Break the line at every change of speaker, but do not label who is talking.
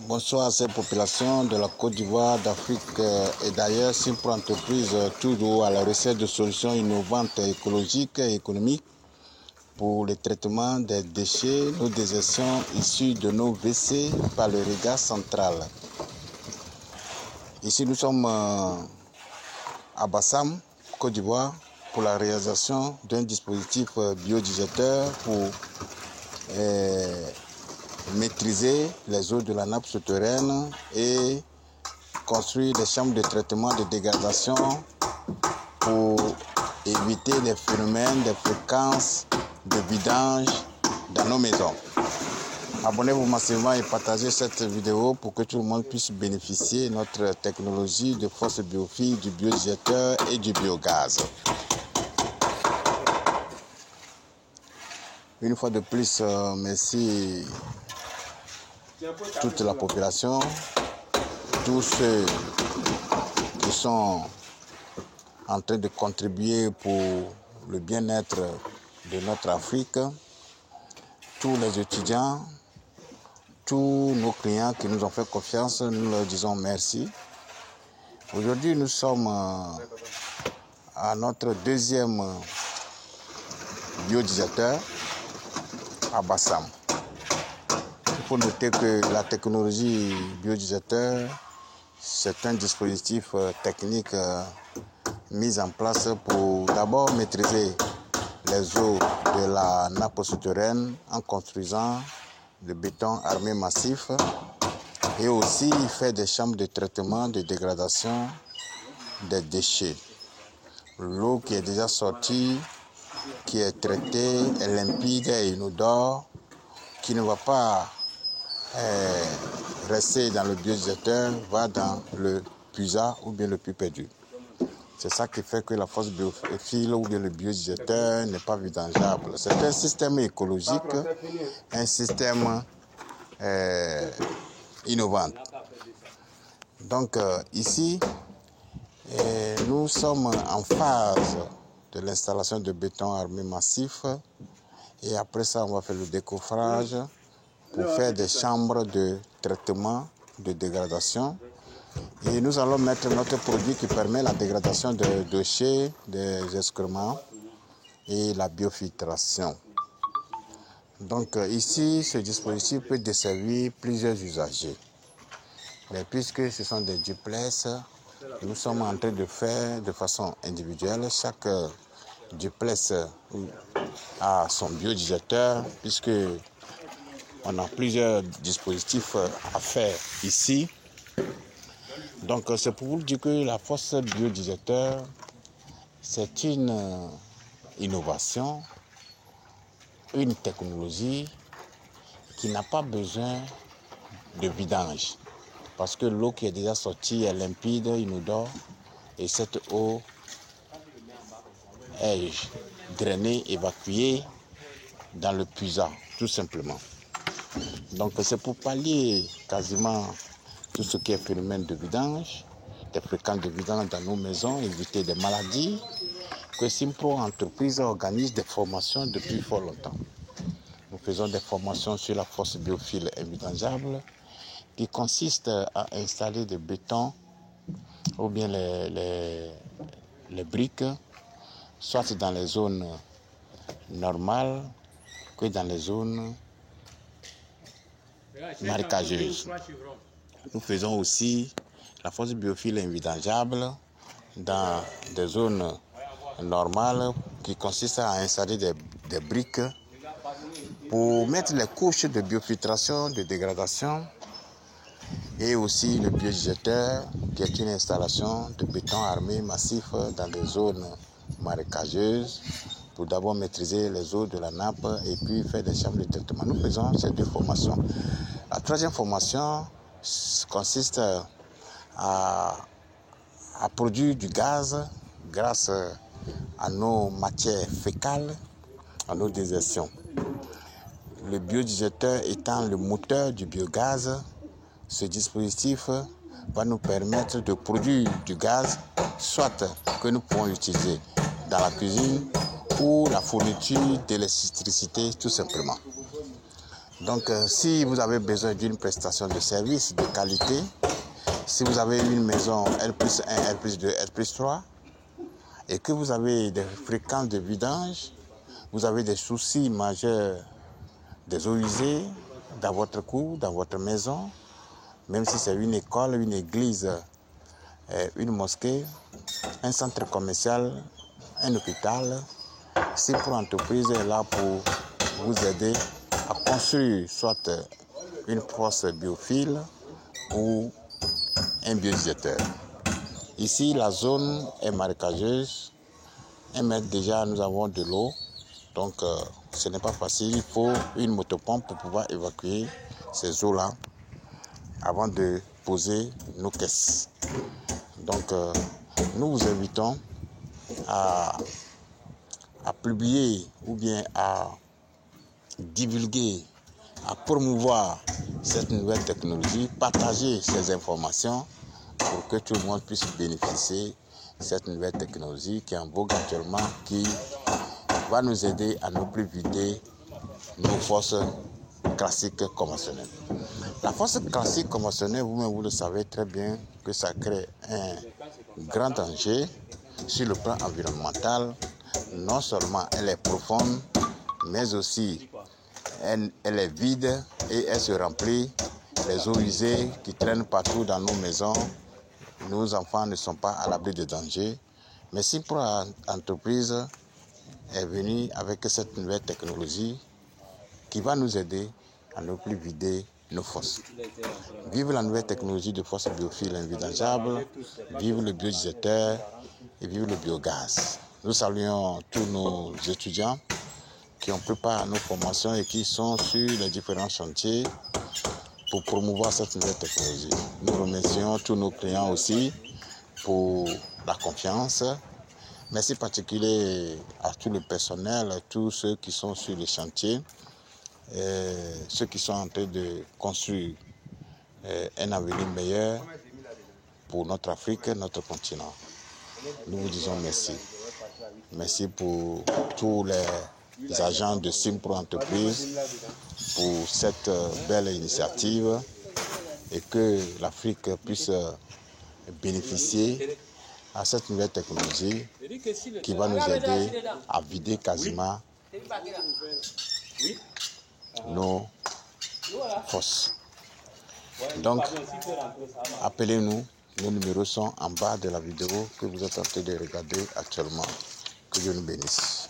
Bonsoir à ces populations de la Côte d'Ivoire, d'Afrique et d'ailleurs. Simpro Entreprise, toujours à la recherche de solutions innovantes, écologiques et économiques pour le traitement des déchets, nos désertions issues de nos WC par le regard central. Ici, nous sommes à Bassam, Côte d'Ivoire, pour la réalisation d'un dispositif biodigérateur pour maîtriser les eaux de la nappe souterraine et construire des chambres de traitement de dégradation pour éviter les phénomènes, des fréquences de vidange dans nos maisons. Abonnez-vous massivement et partagez cette vidéo pour que tout le monde puisse bénéficier de notre technologie de force biophile, du biodigérateur et du biogaz. Une fois de plus, merci toute la population, tous ceux qui sont en train de contribuer pour le bien-être de notre Afrique, tous les étudiants, tous nos clients qui nous ont fait confiance, nous leur disons merci. Aujourd'hui, nous sommes à notre deuxième biodigérateur à Bassam. Il faut noter que la technologie biodigérateur, c'est un dispositif technique mis en place pour d'abord maîtriser les eaux de la nappe souterraine en construisant de béton armé massif et aussi faire des chambres de traitement de dégradation des déchets. L'eau qui est déjà sortie, qui est traitée, est limpide et inodore, qui ne va pas rester dans le biodigérateur, va dans le puisard ou bien le puits perdu. C'est ça qui fait que la force biophile ou bien le biodigérateur n'est pas vidangeable. C'est un système écologique, un système innovant. Donc ici, nous sommes en phase de l'installation de béton armé massif et après ça, on va faire le décoffrage pour faire des chambres de traitement de dégradation. Et nous allons mettre notre produit qui permet la dégradation des déchets, des excréments et la biofiltration. Donc ici, ce dispositif peut desservir plusieurs usagers. Mais puisque ce sont des duplex, nous sommes en train de faire de façon individuelle. Chaque duplex a son biodigérateur, puisque on a plusieurs dispositifs à faire ici. Donc c'est pour vous dire que la force biodigérateur, c'est une innovation, une technologie qui n'a pas besoin de vidange. Parce que l'eau qui est déjà sortie est limpide, inodore, et cette eau est drainée, évacuée dans le puisard, tout simplement. Donc c'est pour pallier quasiment tout ce qui est phénomène de vidange, des fréquences de vidange dans nos maisons, éviter des maladies, que Simpro Entreprise organise des formations depuis fort longtemps. Nous faisons des formations sur la force biophile invidangeable qui consiste à installer des bétons ou bien les briques, soit dans les zones normales que dans les zones marécageuses. Nous faisons aussi la force biophile invidangeable dans des zones normales qui consistent à installer des briques pour mettre les couches de biofiltration, de dégradation et aussi le biodigérateur qui est une installation de béton armé massif dans des zones marécageuses pour d'abord maîtriser les eaux de la nappe et puis faire des chambres de traitement. Nous faisons ces deux formations. La troisième formation consiste à produire du gaz grâce à nos matières fécales, à nos désertions. Le biodigérateur étant le moteur du biogaz, ce dispositif va nous permettre de produire du gaz, soit que nous pouvons utiliser dans la cuisine ou la fourniture d'électricité tout simplement. Donc, si vous avez besoin d'une prestation de service de qualité, si vous avez une maison R+1, R+2, R+3, et que vous avez des fréquences de vidange, vous avez des soucis majeurs des eaux usées dans votre cour, dans votre maison, même si c'est une école, une église, une mosquée, un centre commercial, un hôpital, Simpro Entreprise est là pour vous aider à construire soit une fosse biophile ou un biodigesteur. Ici, la zone est marécageuse. 1 mètre déjà, nous avons de l'eau. Donc, ce n'est pas facile. Il faut une motopompe pour pouvoir évacuer ces eaux-là avant de poser nos caisses. Donc, nous vous invitons à publier ou bien à divulguer, à promouvoir cette nouvelle technologie, partager ces informations pour que tout le monde puisse bénéficier de cette nouvelle technologie qui est en vogue actuellement, qui va nous aider à ne plus vider nos fosses classiques conventionnelles. La fosse classique conventionnelle, vous-même vous le savez très bien que ça crée un grand danger sur le plan environnemental. Non seulement elle est profonde, mais aussi elle est vide et elle se remplit. Les eaux usées qui traînent partout dans nos maisons, nos enfants ne sont pas à l'abri de danger. Mais Simpro Entreprise est venue avec cette nouvelle technologie qui va nous aider à ne plus vider nos fosses. Vive la nouvelle technologie de fosse biophile invidangeable, vive le biodigesteur et vive le biogaz. Nous saluons tous nos étudiants qui ont préparé nos formations et qui sont sur les différents chantiers pour promouvoir cette nouvelle technologie. Nous remercions tous nos clients aussi pour la confiance. Merci particulier à tout le personnel, à tous ceux qui sont sur les chantiers, ceux qui sont en train de construire un avenir meilleur pour notre Afrique, notre continent. Nous vous disons merci. Merci pour tous les agents de Simpro Entreprise pour cette belle initiative et que l'Afrique puisse bénéficier à cette nouvelle technologie qui va nous aider à vider quasiment nos fosses. Donc, appelez-nous. Nos numéros sont en bas de la vidéo que vous êtes en train de regarder actuellement. Que Dieu nous bénisse.